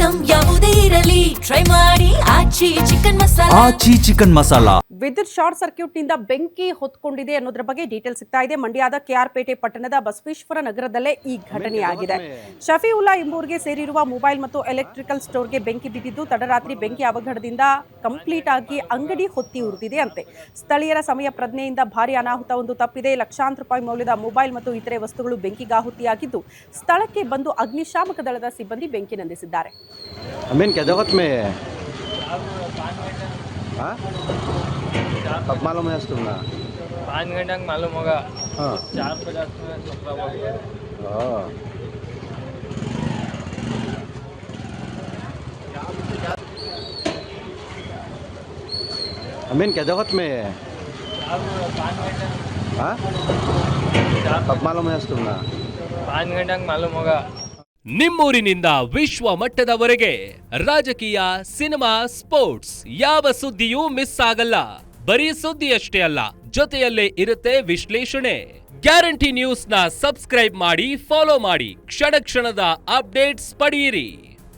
Item ಯಾವುದೇ ಇರಲಿ try ಮಾಡಿ ಆಚಿ ಚಿಕನ್ ಮಸಾಲಾ. ವಿದ್ಯುತ್ ಶಾರ್ಟ್ ಸರ್ಕ್ಯೂಟ್ ನಿಂದ ಬೆಂಕಿ ಹೊತ್ಕೊಂಡಿದೆ ಅನ್ನೋದ್ರ ಬಗ್ಗೆ ಡೀಟೇಲ್ ಸಿಗ್ತಾ ಇದೆ. ಮಂಡ್ಯದ ಕೆಆರ್ಪೇಟೆ ಪಟ್ಟಣದ ಬಸವೇಶ್ವರ ನಗರದಲ್ಲೇ ಈ ಘಟನೆಯಾಗಿದೆ. ಶಫೀವುಲ್ಲಾ ಎಂಬುವರಿಗೆ ಸೇರಿರುವ ಮೊಬೈಲ್ ಮತ್ತು ಎಲೆಕ್ಟ್ರಿಕಲ್ ಸ್ಟೋರ್ಗೆ ಬೆಂಕಿ ಬಿದ್ದಿದ್ದು ತಡರಾತ್ರಿ ಬೆಂಕಿ ಅವಘಡದಿಂದ ಕಂಪ್ಲೀಟ್ ಆಗಿ ಅಂಗಡಿ ಹೊತ್ತಿ ಉರಿದಿದೆ ಅಂತೆ. ಸ್ಥಳೀಯರ ಸಮಯ ಪ್ರಜ್ಞೆಯಿಂದ ಭಾರಿ ಅನಾಹುತವೊಂದು ತಪ್ಪಿದೆ. ಲಕ್ಷಾಂತರ ರೂಪಾಯಿ ಮೌಲ್ಯದ ಮೊಬೈಲ್ ಮತ್ತು ಇತರೆ ವಸ್ತುಗಳು ಬೆಂಕಿಗಾಹುತಿಯಾಗಿದ್ದು ಸ್ಥಳಕ್ಕೆ ಬಂದು ಅಗ್ನಿಶಾಮಕ ದಳದ ಸಿಬ್ಬಂದಿ ಬೆಂಕಿ ನಂದಿಸಿದ್ದಾರೆ. अब मालूम है तुमने 5 घंटे में मालूम होगा. हाँ 4:50 में सप्लाई होगा. हाँ अमीन क्या जगत में है? 5 घंटे. हाँ अब मालूम है तुमने 5 घंटे में मालूम होगा. ನಿಮ್ಮೂರಿನಿಂದ ವಿಶ್ವ ಮಟ್ಟದವರೆಗೆ ರಾಜಕೀಯ, ಸಿನಿಮಾ, ಸ್ಪೋರ್ಟ್ಸ್ ಯಾವ ಸುದ್ದಿಯೂ ಮಿಸ್ ಆಗಲ್ಲ. ಬರೀ ಸುದ್ದಿಯಷ್ಟೇ ಅಲ್ಲ, ಜೊತೆಯಲ್ಲೇ ಇರುತ್ತೆ ವಿಶ್ಲೇಷಣೆ. ಗ್ಯಾರಂಟಿ ನ್ಯೂಸ್ನ ಸಬ್ಸ್ಕ್ರೈಬ್ ಮಾಡಿ, ಫಾಲೋ ಮಾಡಿ, ಕ್ಷಣ ಕ್ಷಣದ ಅಪ್ಡೇಟ್ಸ್ ಪಡೆಯಿರಿ.